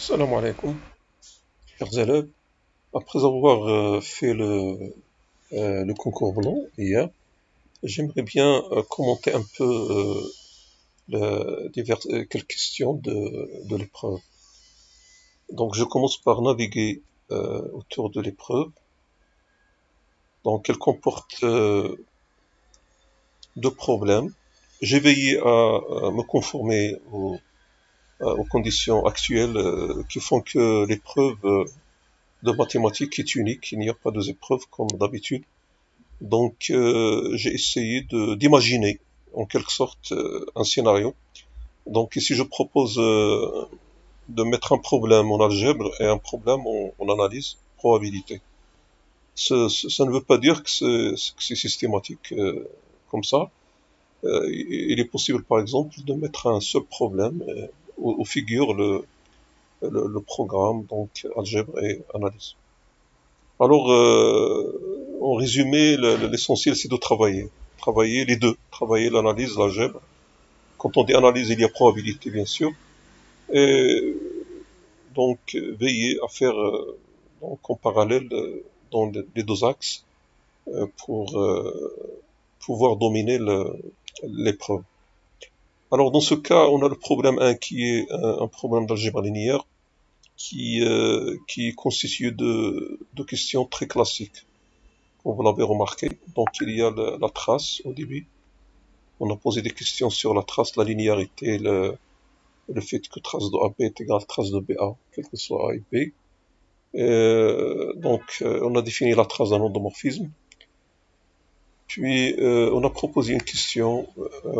Salam alaikum, chers élèves. Après avoir fait le concours blanc hier, j'aimerais bien commenter un peu quelques questions de l'épreuve. Donc je commence par naviguer autour de l'épreuve. Donc elle comporte deux problèmes. J'ai veillé à me conformer aux conditions actuelles qui font que l'épreuve de mathématiques est unique. Il n'y a pas deux épreuves comme d'habitude. Donc j'ai essayé d'imaginer en quelque sorte un scénario. Donc ici je propose de mettre un problème en algèbre et un problème en analyse probabilité. Ça ne veut pas dire que c'est systématique comme ça. Il est possible par exemple de mettre un seul problème où figure le programme, donc algèbre et analyse. Alors, en résumé, l'essentiel, c'est de travailler. Travailler les deux. Travailler l'analyse, l'algèbre. Quand on dit analyse, il y a probabilité, bien sûr. Et donc, veiller à faire donc, en parallèle dans les deux axes pour pouvoir dominer l'épreuve. Alors, dans ce cas, on a le problème 1 qui est un problème d'algèbre linéaire qui est constitué de questions très classiques. Comme vous l'avez remarqué, donc il y a la trace au début. On a posé des questions sur la trace, la linéarité, le fait que trace de AB est égale à trace de BA, quel que soit A et B. On a défini la trace d'un endomorphisme. Puis, on a proposé une question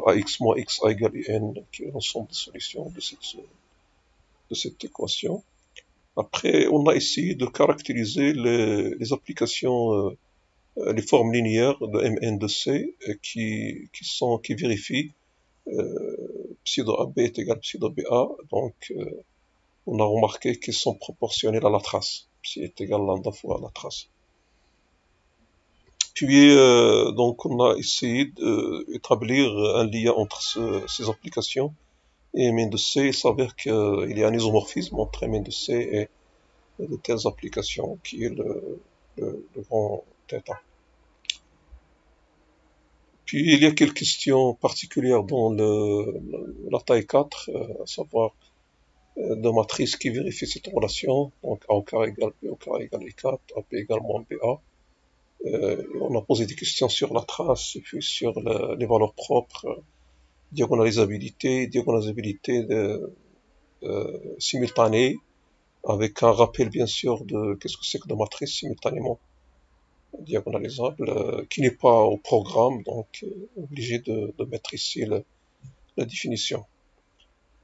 AX moins X A égale N, qui est l'ensemble des solutions de cette équation. Après, on a essayé de caractériser les applications les formes linéaires de Mn de C qui vérifient psi de AB est égal à psi de BA. Donc, on a remarqué qu'ils sont proportionnels à la trace. Psi est égal à lambda fois la trace. Puis, donc, on a essayé d'établir un lien entre ces applications et Mn de C. Il s'avère qu'il y a un isomorphisme entre Mn de C et de telles applications qui est le grand θ. Puis il y a quelques questions particulières dans la taille 4, à savoir de matrices qui vérifient cette relation, donc A au carré égale B au carré égale I4, AB égale moins BA. On a posé des questions sur la trace, et puis sur les valeurs propres, diagonalisabilité simultanée, avec un rappel bien sûr de qu'est-ce que c'est que de matrice simultanément diagonalisable, qui n'est pas au programme, donc obligé de mettre ici la définition.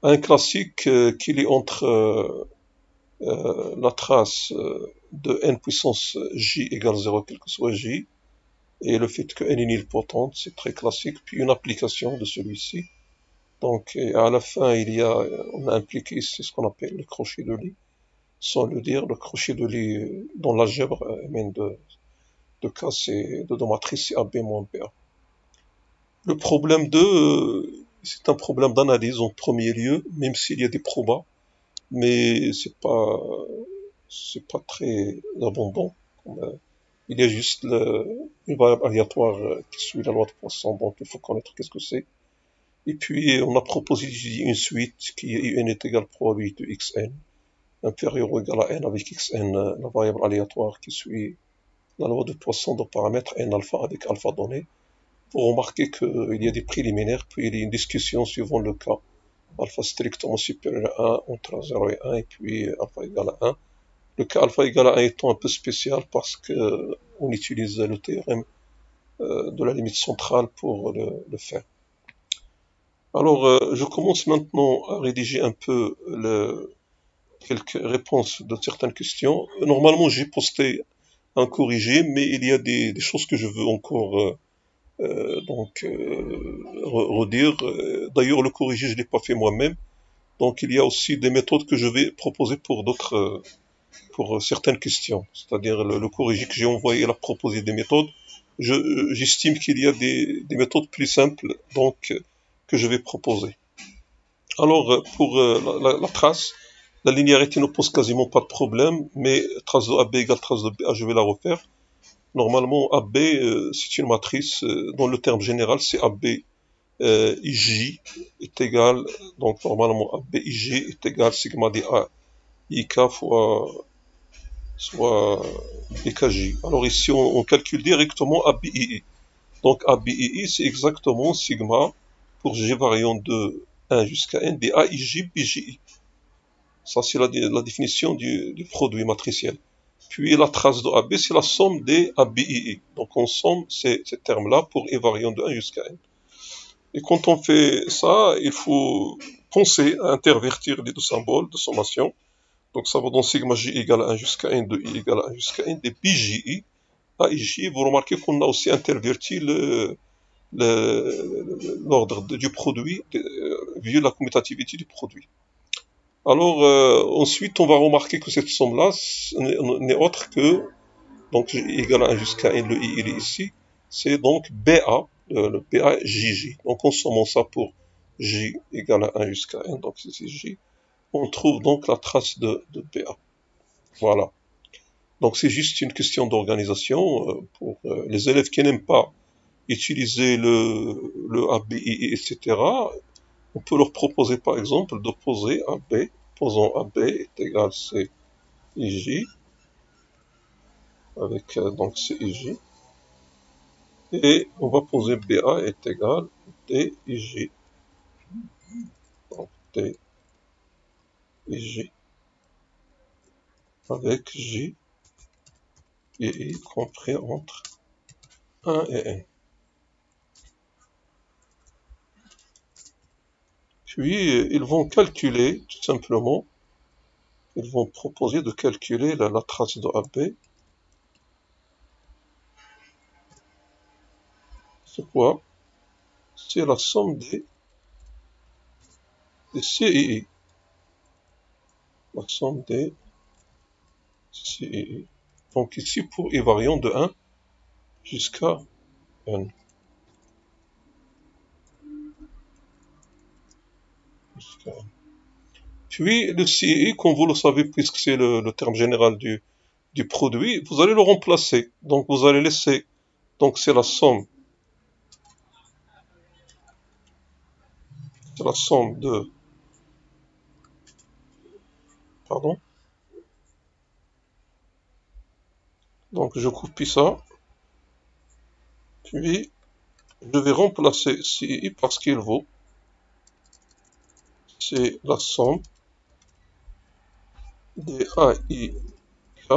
Un classique qu'il est entre la trace de n puissance j égale 0, quel que soit j, et le fait que n est nilpotente, c'est très classique, puis une application de celui-ci. Donc à la fin, on a impliqué ici ce qu'on appelle le crochet de lit, sans le dire, le crochet de lit dans l'algèbre mène de cas, c'est de matrice, c'est AB moins BA. Le problème 2, c'est un problème d'analyse en premier lieu, même s'il y a des probas, mais c'est pas très abondant. Il y a juste une variable aléatoire qui suit la loi de Poisson, donc il faut connaître qu'est-ce que c'est. Et puis on a proposé une suite qui est n est égal à probabilité xn, inférieure ou égale à n avec xn, la variable aléatoire qui suit la loi de Poisson de paramètre n alpha avec alpha donné. Pour remarquer qu'il y a des préliminaires, puis il y a une discussion suivant le cas. Alpha strictement supérieur à 1 entre 0 et 1, et puis alpha égale à 1. Le cas alpha égale à 1 étant un peu spécial parce qu'on utilise le théorème de la limite centrale pour le faire. Alors, je commence maintenant à rédiger un peu quelques réponses de certaines questions. Normalement, j'ai posté un corrigé, mais il y a des choses que je veux encore redire. D'ailleurs, le corrigé, je ne l'ai pas fait moi-même. Donc, il y a aussi des méthodes que je vais proposer pour certaines questions. C'est-à-dire, le corrigé que j'ai envoyé, il a proposé des méthodes. J'estime qu'il y a des méthodes plus simples, donc, que je vais proposer. Alors, pour la trace, La linéarité ne pose quasiment pas de problème, mais trace de AB égale trace de BA, je vais la refaire. Normalement, AB, c'est une matrice, dans le terme général, c'est AB IJ est égal, donc normalement AB IJ est égal sigma DA IK soit BKJ. Alors ici, on calcule directement ABII. Donc ABII, c'est exactement sigma pour G variant de 1 jusqu'à n des AIJ BJI. Ça, c'est la définition du produit matriciel. Puis la trace de AB, c'est la somme des ABII. Donc on somme ces termes-là pour E variant de 1 jusqu'à n. Et quand on fait ça, il faut penser à intervertir les deux symboles de sommation. Donc ça va dans sigma j égale à 1 jusqu'à n de i égale à 1 jusqu'à n des BJI. AIJ, vous remarquez qu'on a aussi interverti l'ordre du produit vu la commutativité du produit. Alors ensuite, on va remarquer que cette somme-là n'est autre que, donc j égale à 1 jusqu'à n, le i il est ici, c'est donc BA, le BA JJ. Donc en sommant ça pour j égale à 1 jusqu'à n, donc c'est j, on trouve donc la trace de BA. Voilà. Donc c'est juste une question d'organisation pour les élèves qui n'aiment pas utiliser le ABI, etc. On peut leur proposer par exemple de poser AB, posons AB est égal CIJ, avec donc CIJ, et on va poser BA est égal DIJ, donc DIJ, avec J et I compris entre 1 et n. Puis ils vont calculer tout simplement, ils vont proposer de calculer la trace de AB. C'est quoi? C'est la somme des CII. La somme des CII. Donc ici pour I variant de 1 jusqu'à n. Puis le CII, comme vous le savez, puisque c'est le terme général du produit, vous allez le remplacer. Donc vous allez laisser, donc c'est la somme de, pardon, donc je copie ça, puis je vais remplacer CII par ce qu'il vaut, c'est la somme des AIK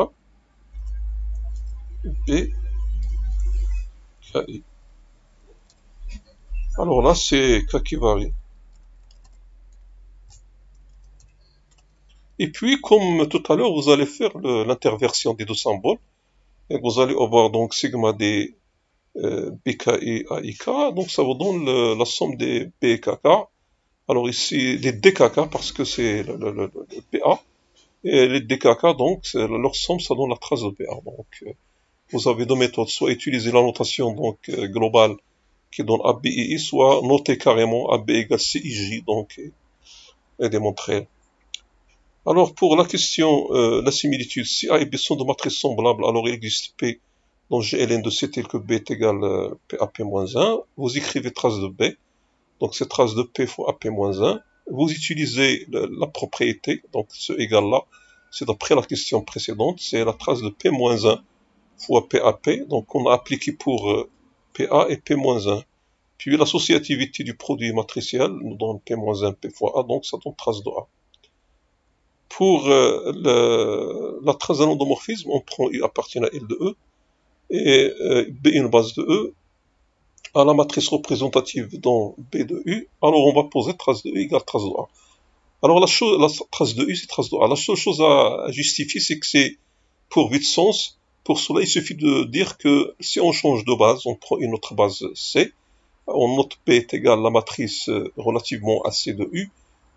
BKI. Alors là, c'est K qui varie. Et puis, comme tout à l'heure, vous allez faire l'interversion des deux symboles. Et vous allez avoir donc sigma des BKI AIK. Donc ça vous donne la somme des BKK. Alors ici, les DKK, parce que c'est le BA. Et les DKK, donc, leur somme, ça donne la trace de BA. Donc, vous avez deux méthodes. Soit utiliser la notation donc, globale qui donne ABI, soit noter carrément AB égale CIJ, donc, et démontrer. Alors, pour la question, la similitude, si A et B sont de matrices semblables, alors il existe P dont GLN de C tel que B est égal P à P-1. Vous écrivez trace de B, donc c'est trace de P fois AP-1. Vous utilisez la propriété, donc ce égal-là, c'est d'après la question précédente, c'est la trace de P-1 fois PAP, donc on a appliqué pour PA et P-1. Puis l'associativité du produit matriciel nous donne P-1 P fois A, donc ça donne trace de A. Pour la trace d'un endomorphisme, on prend U appartenant à L de E et B une base de E à la matrice représentative dans B de U. Alors on va poser trace de U égale trace de A. Alors la trace de U, c'est trace de A. La seule chose à justifier, c'est que c'est pourvu de sens. Pour cela, il suffit de dire que si on change de base, on prend une autre base C, on note P est égal à la matrice relativement à C de U.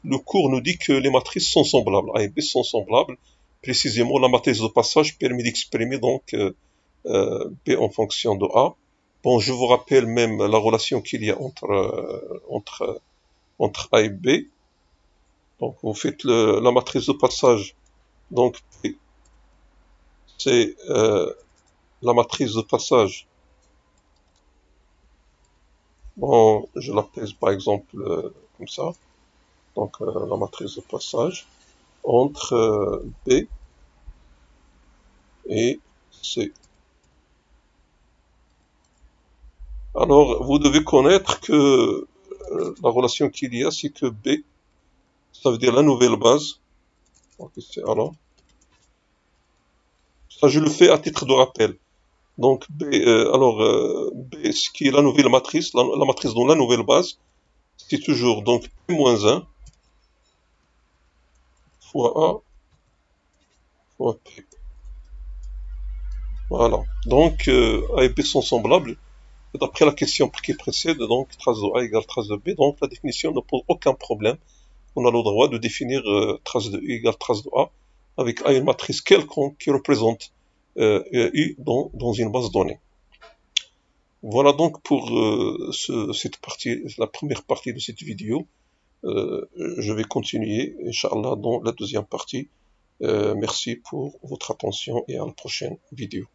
Le cours nous dit que les matrices sont semblables, A et B sont semblables. Précisément, la matrice de passage permet d'exprimer donc B en fonction de A. Bon, je vous rappelle même la relation qu'il y a entre A et B. Donc vous faites la matrice de passage. Donc P, c'est la matrice de passage. Bon, je l'appelle par exemple comme ça. Donc la matrice de passage entre B et C. Alors, vous devez connaître que la relation qu'il y a, c'est que B, ça veut dire la nouvelle base. Donc, alors, ça je le fais à titre de rappel. Donc B, B, ce qui est la nouvelle matrice, la matrice dans la nouvelle base, c'est toujours donc P moins 1 fois A fois P. Voilà. Donc A et B sont semblables. D'après la question qui précède, donc trace de A égale trace de B, donc la définition ne pose aucun problème. On a le droit de définir trace de U égale trace de A avec A une matrice quelconque qui représente U dans une base donnée. Voilà donc pour cette partie, la première partie de cette vidéo. Je vais continuer, Inch'Allah, dans la deuxième partie. Merci pour votre attention et à la prochaine vidéo.